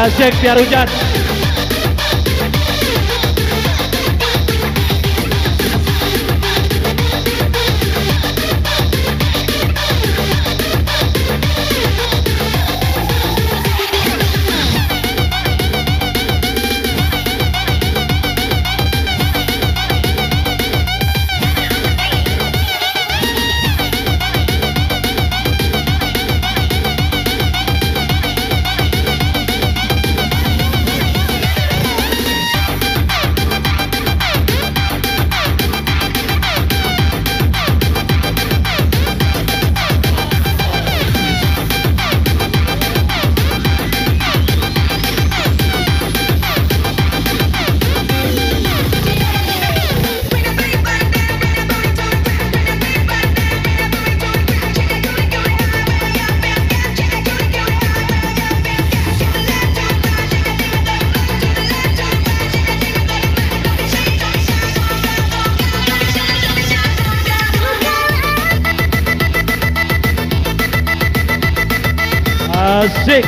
Asik biar hujan. Asik.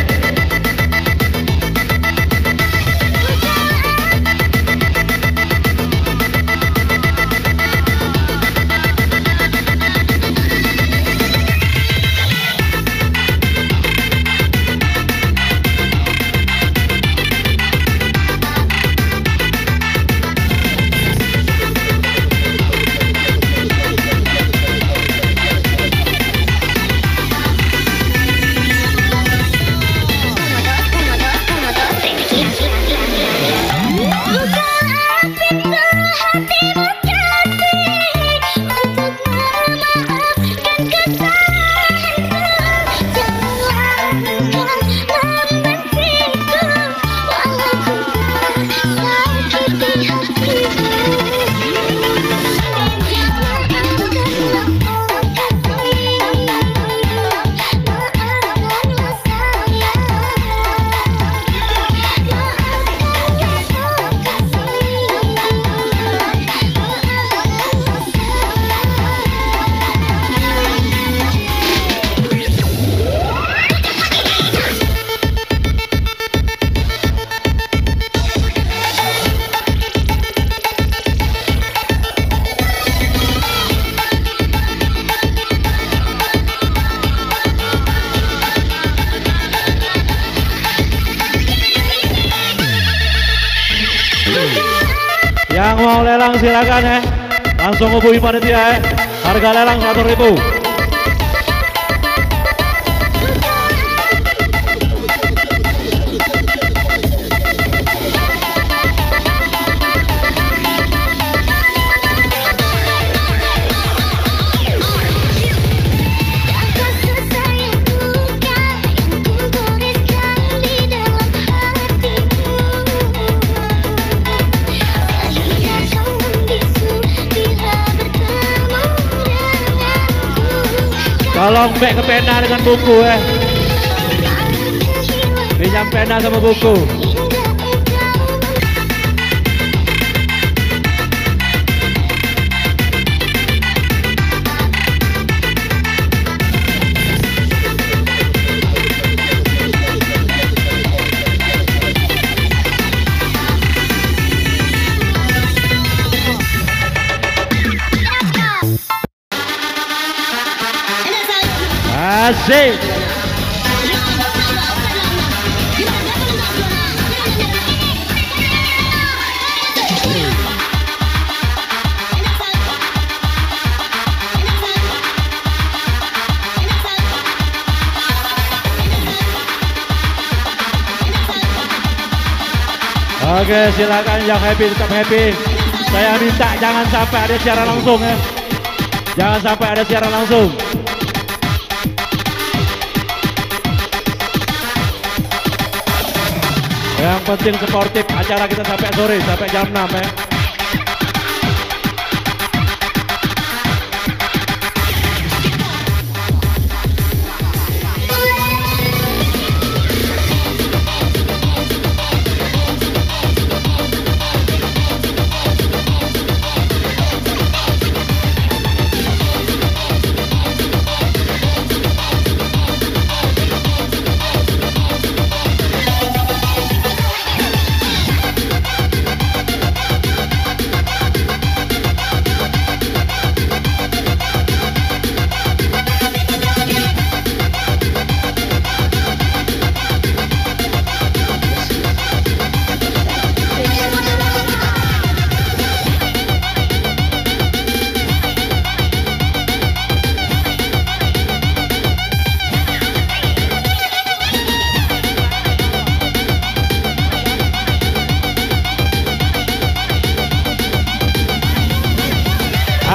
Yang mau lelang silakan ya. Langsung hubungi panitia ya. Harga lelang 1.000. Tolong back ke pena dengan buku ya. Pinjam pena sama buku. Asik. Oke, silakan yang happy tetap happy. Saya minta jangan sampai ada siaran langsung ya. Jangan sampai ada siaran langsung. Yang penting sportif, acara kita sampai sore, sampai jam 6 ya.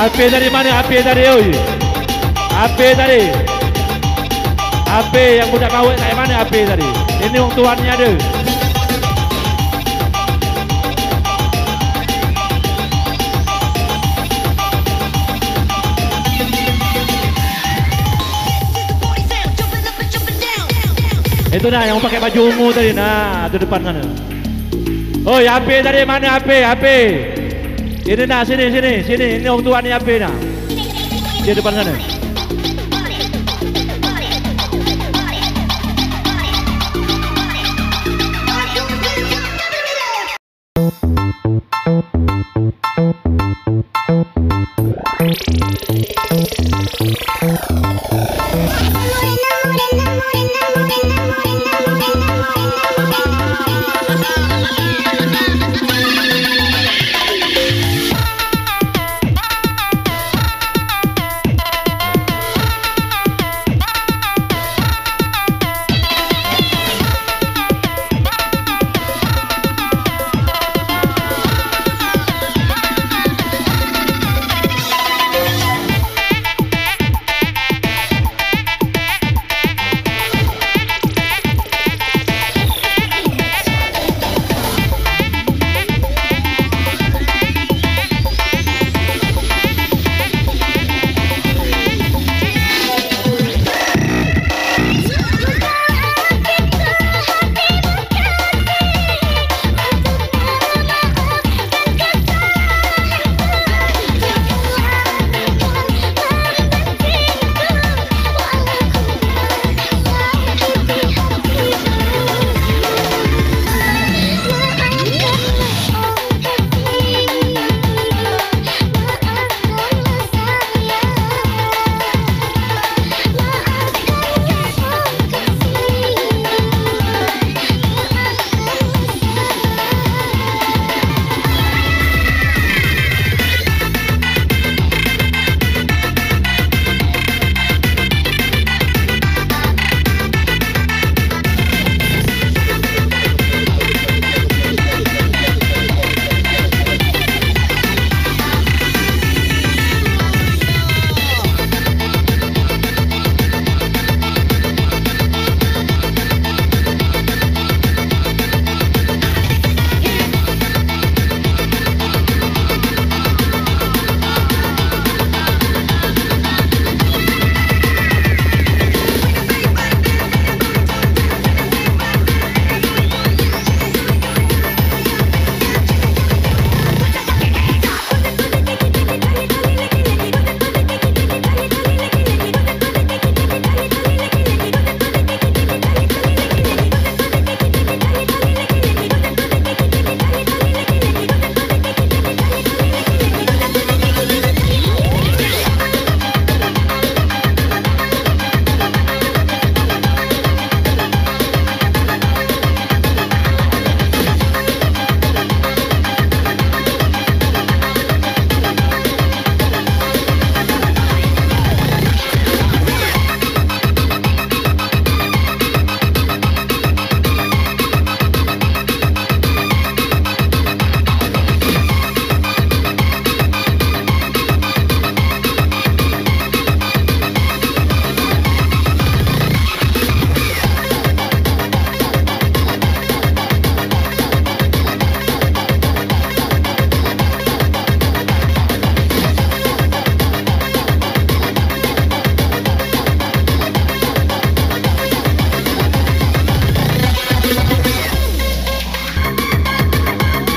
AP dari mana? AP dari oi. AP tadi. AP yang budak kawet dari mana AP tadi? Ini orang tuannya ada. Itu nah yang pakai baju ungu tadi, nah itu depan sana. Oh ya AP tadi mana AP? AP. Ini nah sini. Ini orang tuannya AP nah. Di depan sana.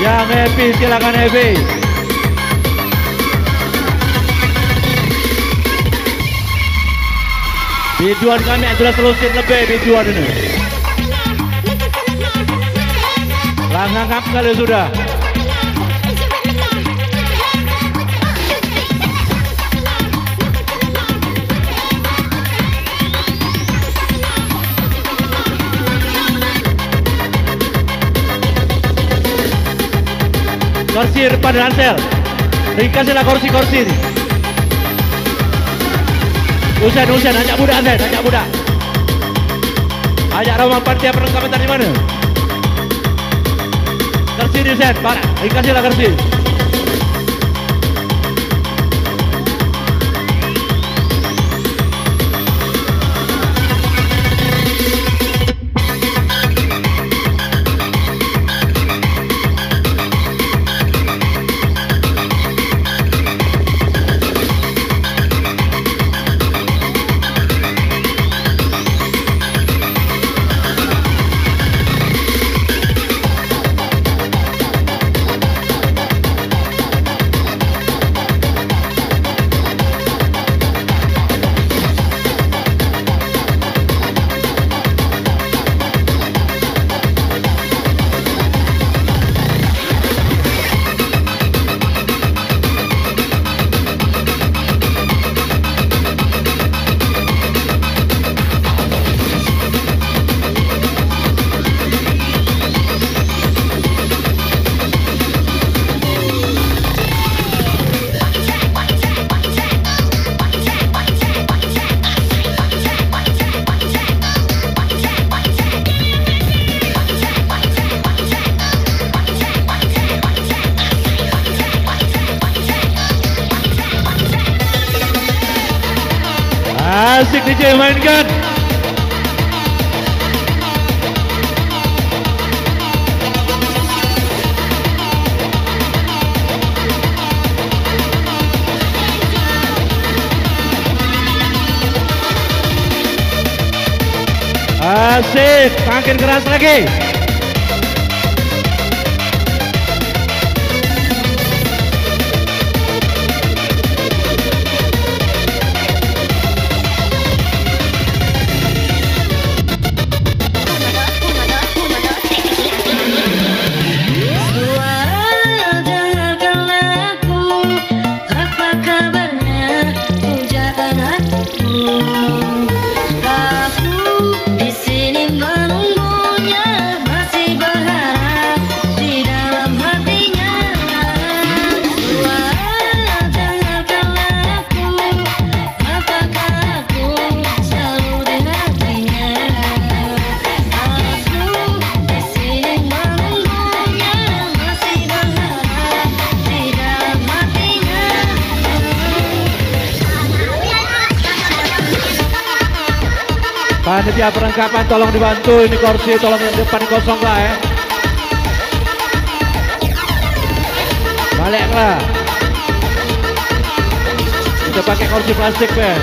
Yang happy silakan happy. Biduan kami sudah terusin lebih biduan ini. Langangap kali sudah. Kursi depan Hansel, ringkaslah kursi ini. Husen, ajak budak Hansel, ajak budak. Ajak Roman Pantia perlengkapan dari mana? Kursi ini Husen, ringkaslah kursi. DJ mainkan. Asik, makin keras lagi. Panitia perlengkapan tolong dibantu, ini kursi tolong yang depan kosong lah ya. Baliklah. Kita pakai kursi plastik ya.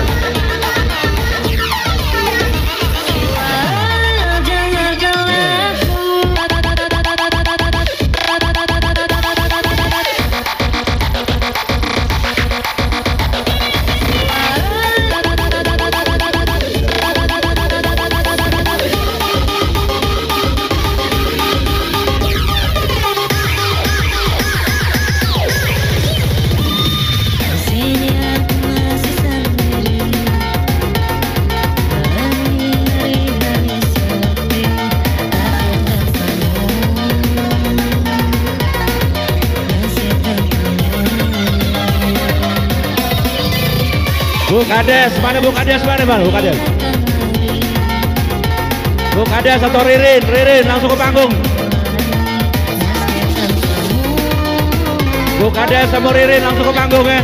Bu Kades, mana Bu Kades, mana Bu Kades? Bu Kades atau Ririn, langsung ke panggung. Bu Kades sama Ririn langsung ke panggung ya.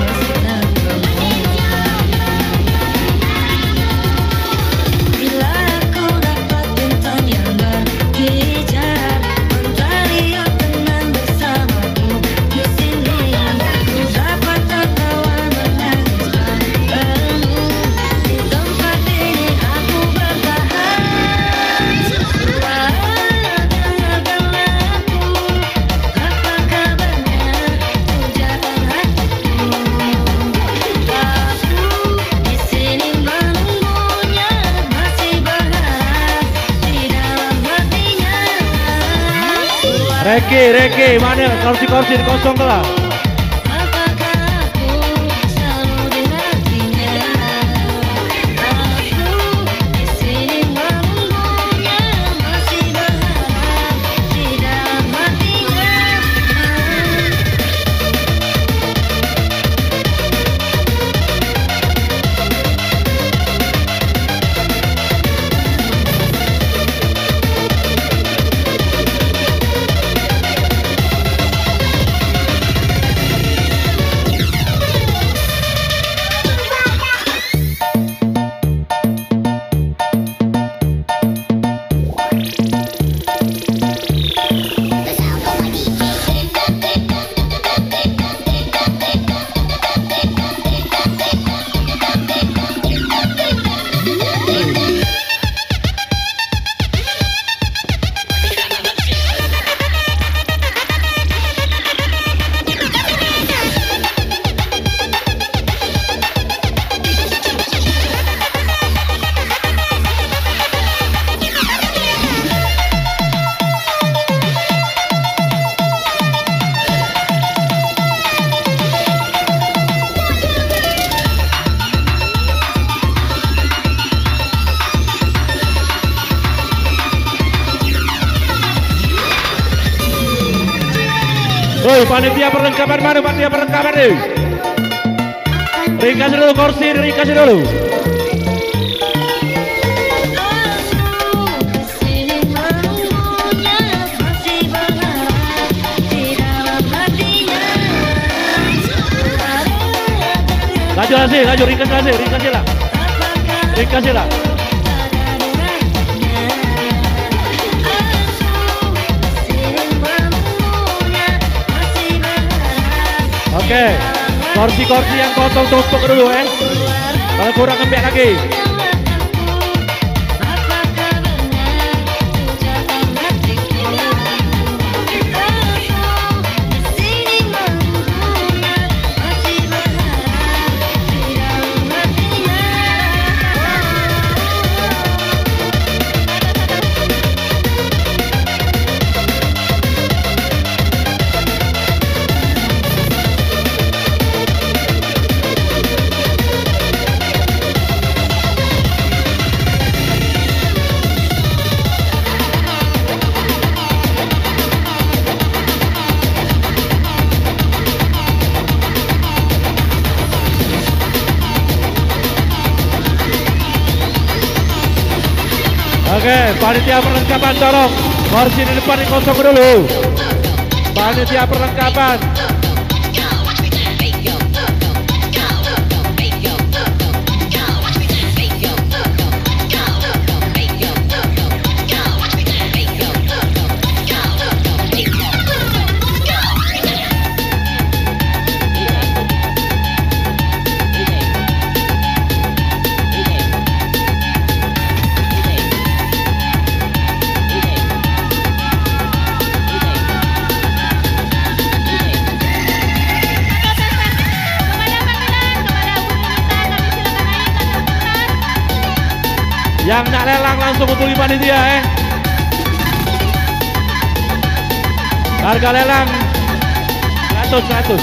Reki, mana kursi kosong lah. Woi, panitia perlengkapan mana? Panitia perlengkapan nih. Ringkas dulu kursi, ringkas dulu. Laju, ringkas lah. Dikasih lah. Oke, kursi-kursi yang kosong tumpuk dulu Kalau kurang ambil lagi. Oke, panitia perlengkapan tolong kursi di depan kosong dulu. Panitia perlengkapan. Yang nak lelang langsung hubungi panitia Harga lelang 100.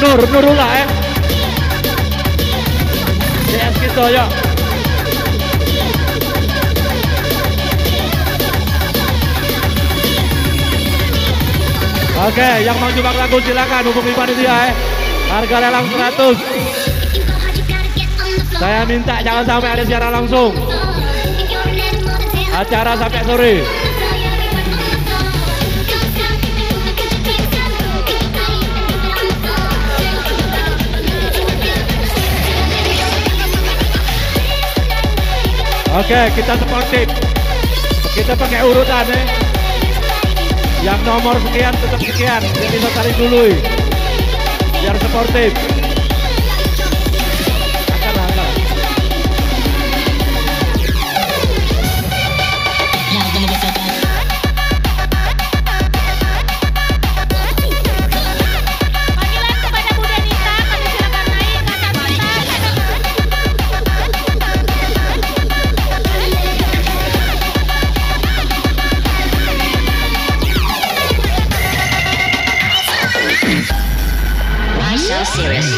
Nurullah CS kita ya. Oke, yang mau jebak lagu silakan hubungi panitia Harga lelang 100. Saya minta jangan sampai ada siaran langsung. Acara sampai sore. Oke, kita sportif. Kita pakai urutan Yang nomor sekian tetap sekian. Jadi bisa tarik dulu biar sportif. Angkat. Panggilan kepada Bu Denita, kami silakan naik ke atas pentas. So serious.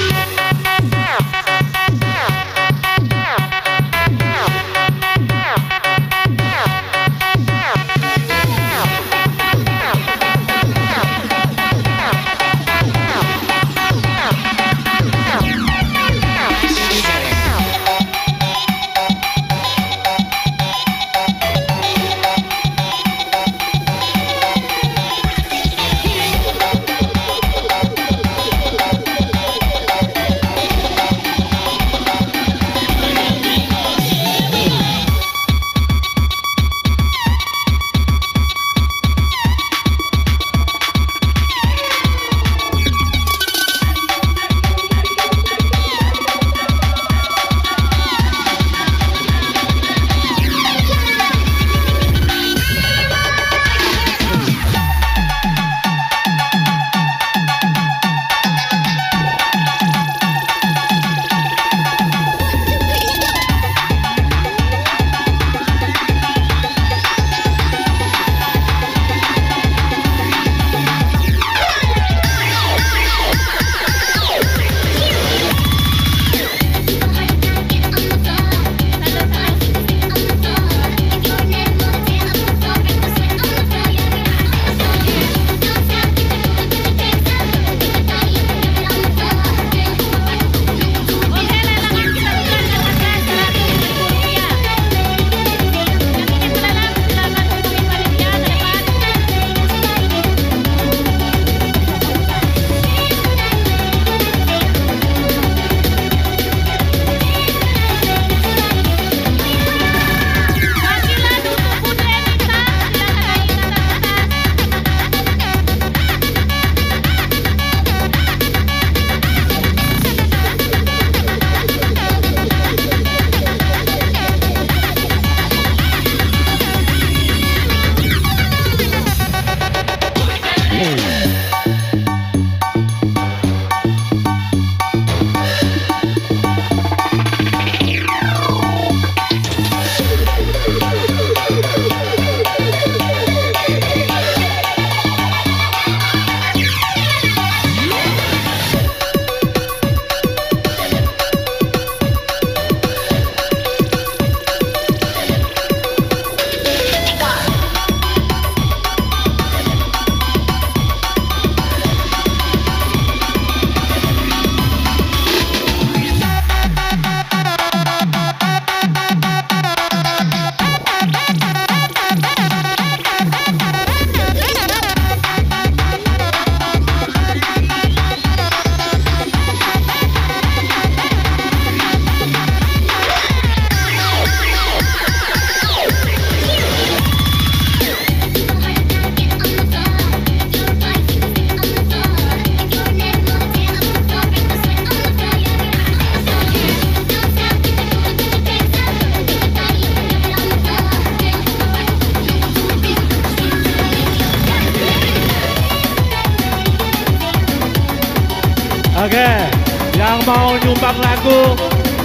nyumbang lagu,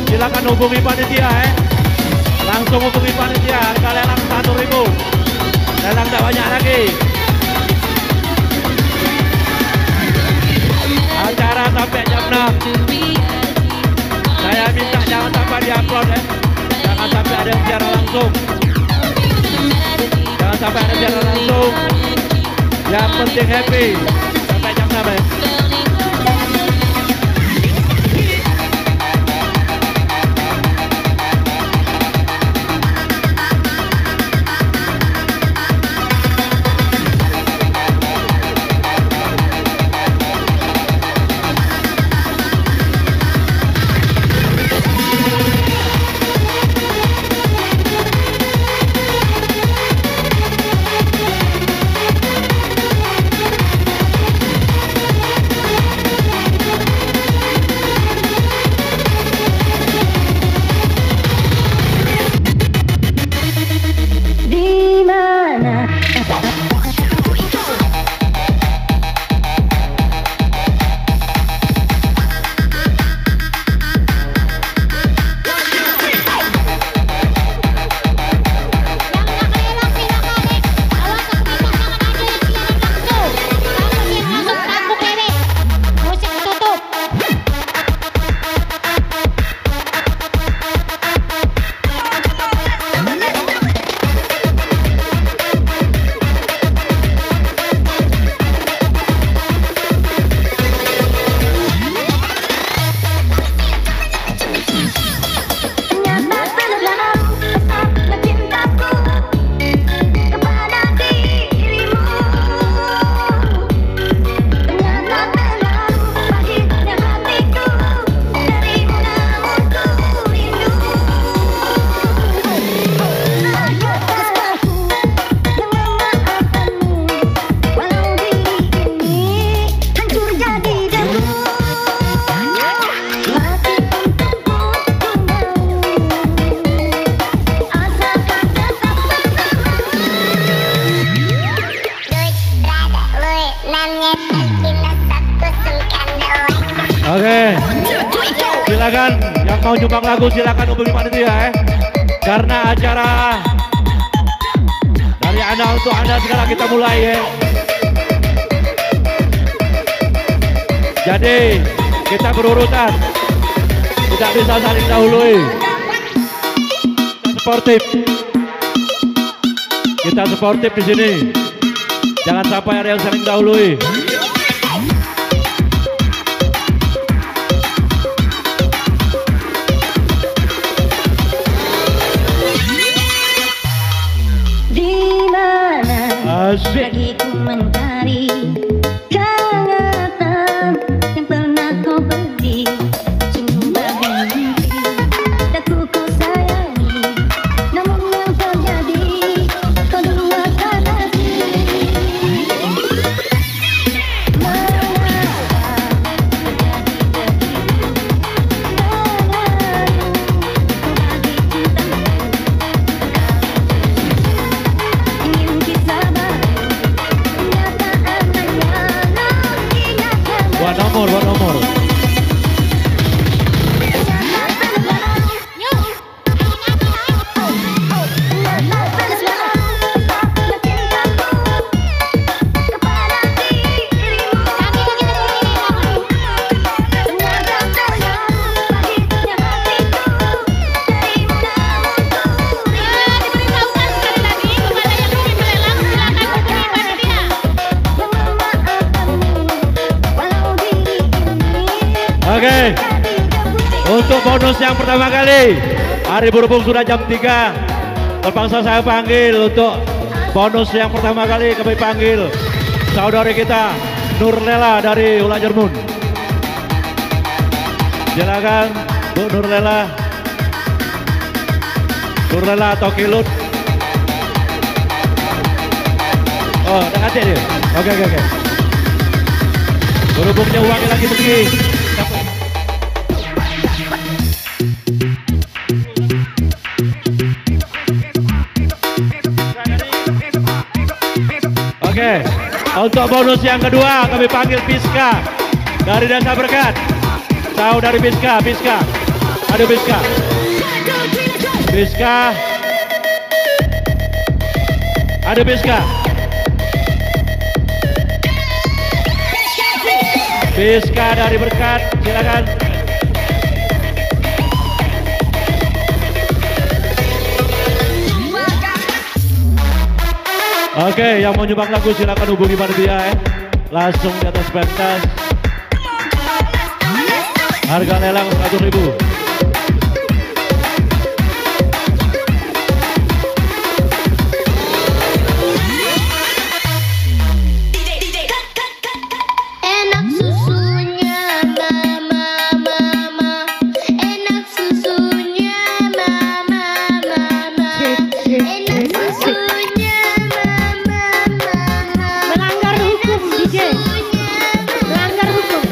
silakan hubungi panitia Langsung hubungi panitia, harga lelang 1.000. Lelang tak banyak lagi. Acara sampai jam 6. Saya minta jangan sampai di-upload Jangan sampai ada yang siaran langsung. Jangan sampai ada siaran langsung. Yang penting happy. Sampai jam 6 Oke, silakan yang mau nyumbang lagu silakan hubungi panitia Karena acara dari Anda untuk Anda sekarang kita mulai Jadi kita berurutan, tidak bisa saling dahului. Kita sportif di sini. Jangan sampai ada yang saling dahului. Lagi ku mencari kehangatan yang pernah kau beri. Sungguh bagai mimpi, aku kau sayangi. Namun yang terjadi, kau duakan hati. Buat nomor. Oke, untuk bonus yang pertama kali, hari berhubung sudah jam 3, terpaksa saya panggil untuk bonus yang pertama kali kami panggil saudari kita Nurlela dari Ula Jermun. Silakan Bu Nurlela atau Kilut. Oh, udah ngasih dia. Oke. Berhubungnya uangnya lagi begini. Oke, untuk bonus yang kedua kami panggil Piska dari Desa Berkat. Tahu dari Biska. Aduh Biska. Aduh Biska. Biska dari Berkat, silakan. Oke, yang mau nyumbang lagu silakan hubungi panitia langsung di atas pentas. Harga lelang 100.000. Enak susunya mama mama, enak susunya mama mama, enak susunya mama mama. Melanggar hukum DJ. Melanggar hukum.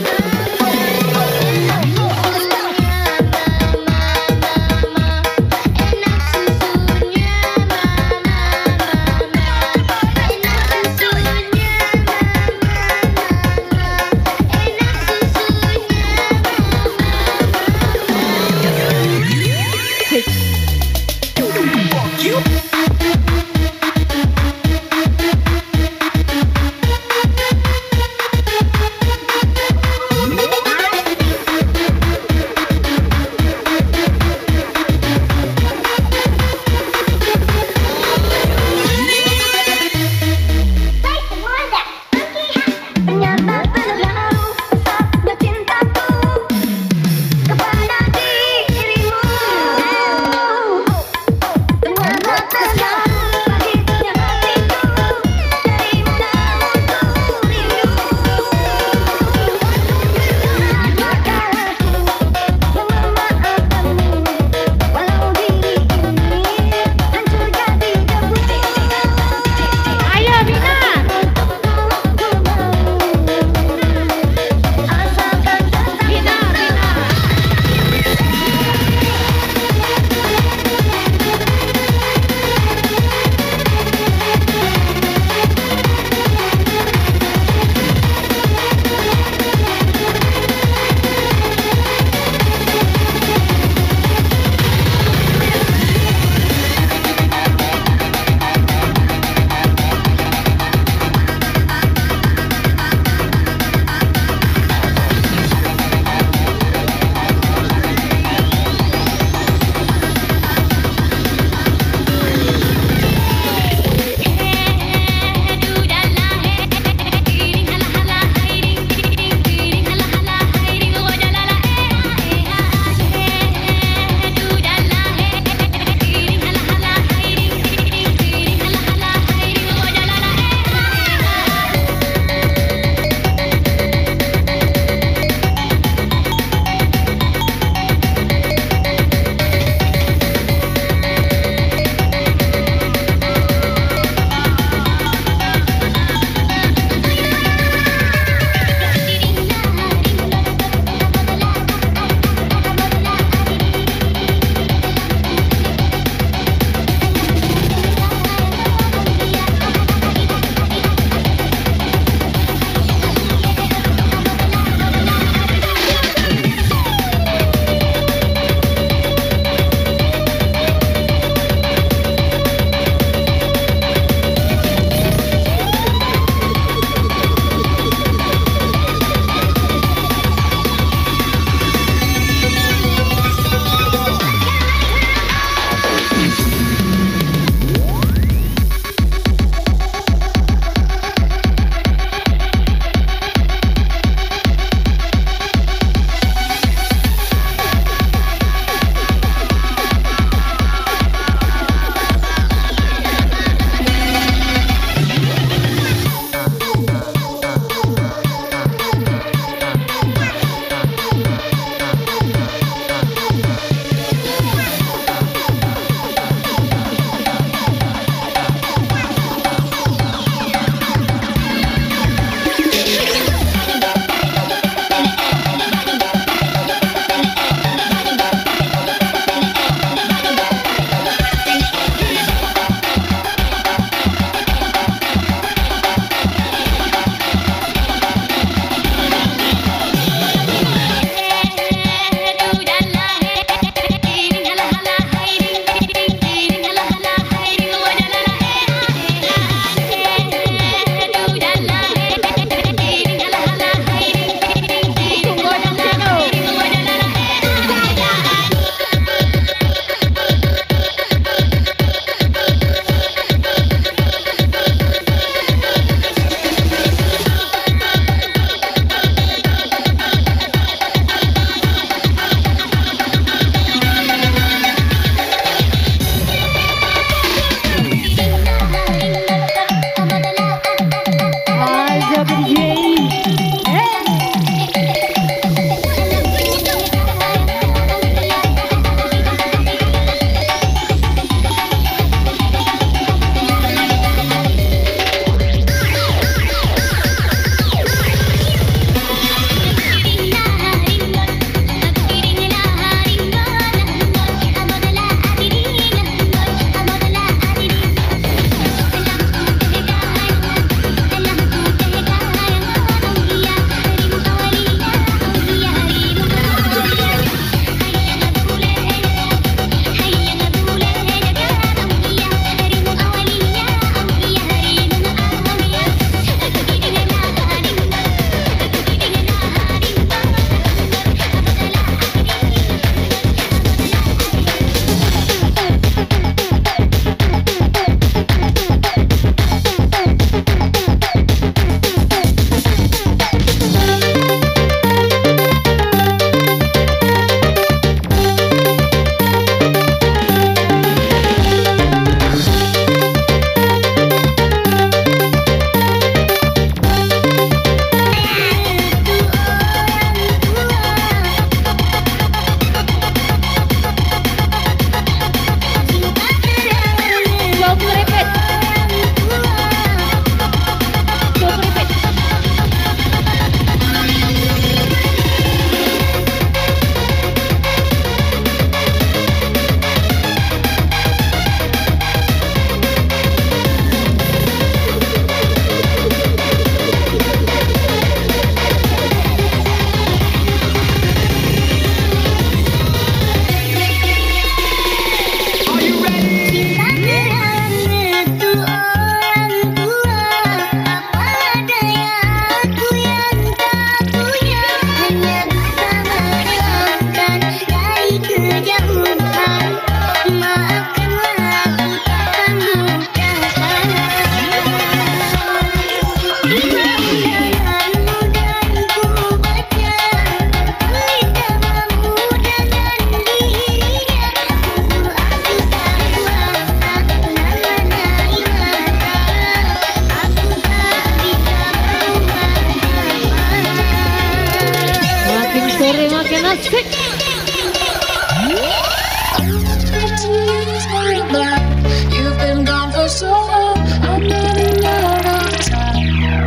so long, I'm running out of time.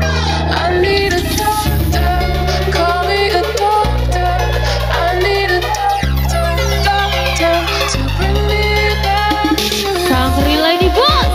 I need a doctor, call me a doctor. I need a doctor to bring me back to Shangri-La ini bos.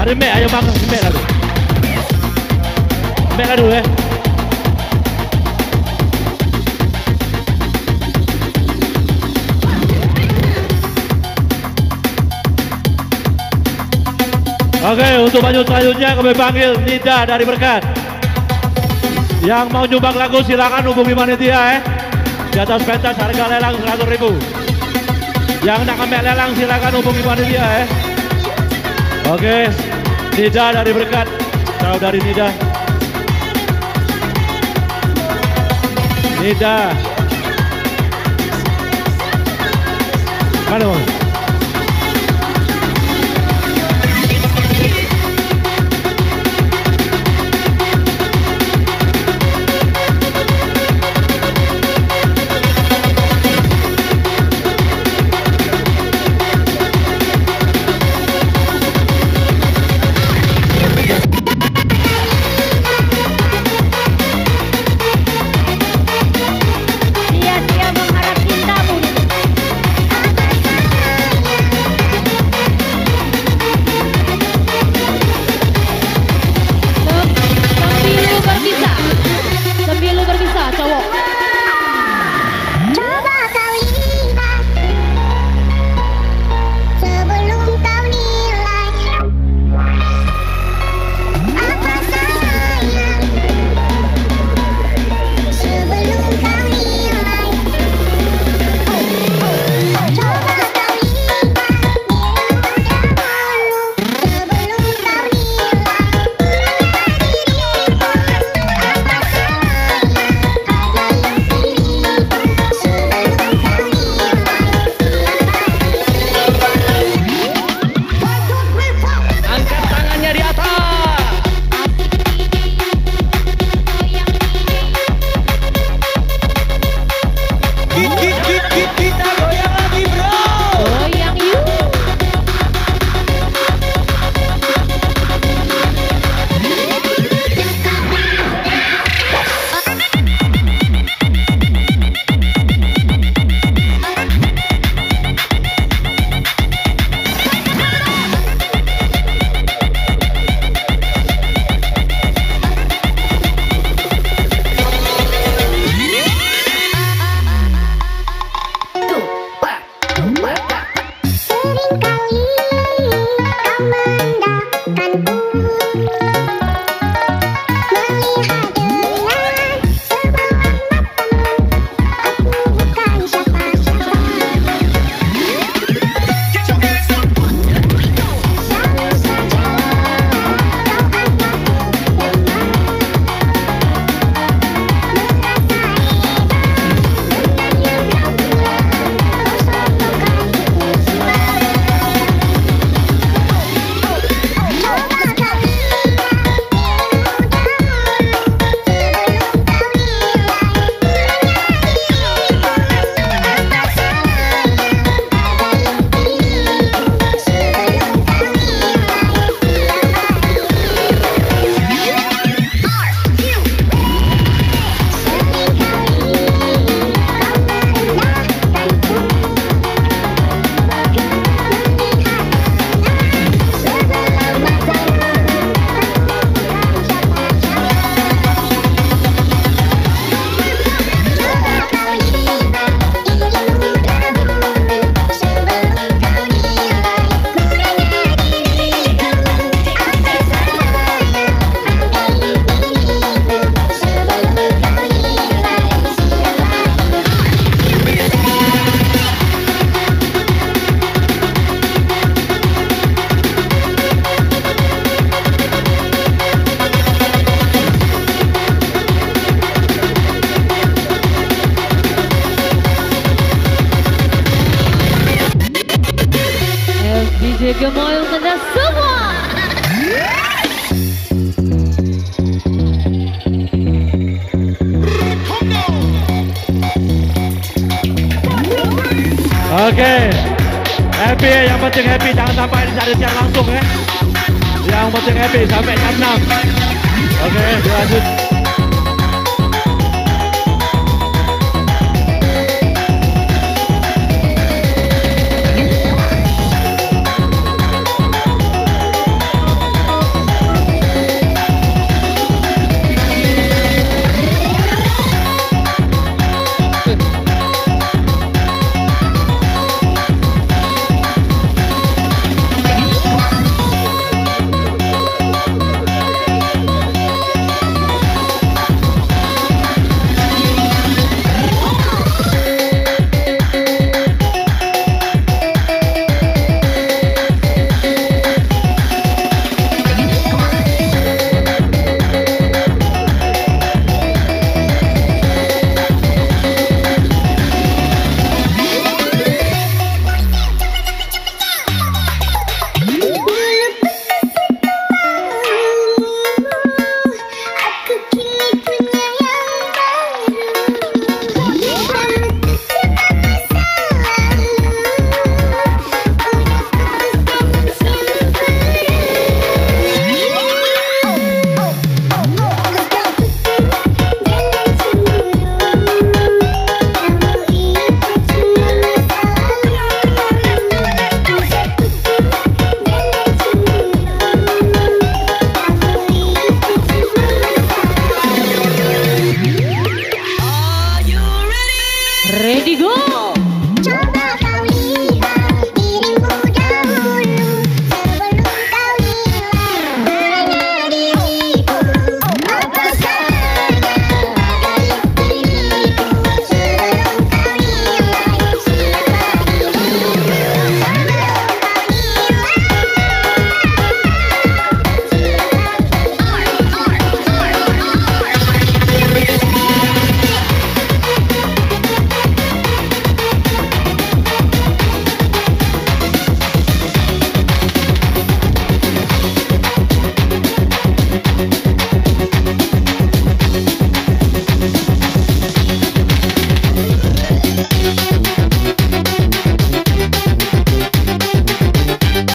Ada Mek, ayo makan Mek lalu. Mek lalu Oke, untuk maju selanjutnya kami panggil Nida dari Berkat. Yang mau nyumbang lagu silakan hubungi panitia Di atas pentas harga lelang 100.000. Yang nak ambil lelang silakan hubungi panitia Oke, Nida dari Berkat. Saudari Nida. Nida. Mana? Dia mengharap cintamu. Sembilu berbisa, cowok. Coba kau lihat sebelum kau nilai apa sayang sebelum kau nilai. Coba kau lihat sebelum kau Angkat tangannya di atas. Kita goyang lagi, bro. Goyang yuk. sering kali kau mendapatkanku melihat dengan sebelah matamu aku bukan siapa-siapa selalu saja kau anggapku DJ Gemoy untuk Anda semua. Oke. Happy, yang penting happy. Jangan sampai ada siaran langsung Yang penting happy sampai jam 6. Oke, berlanjut.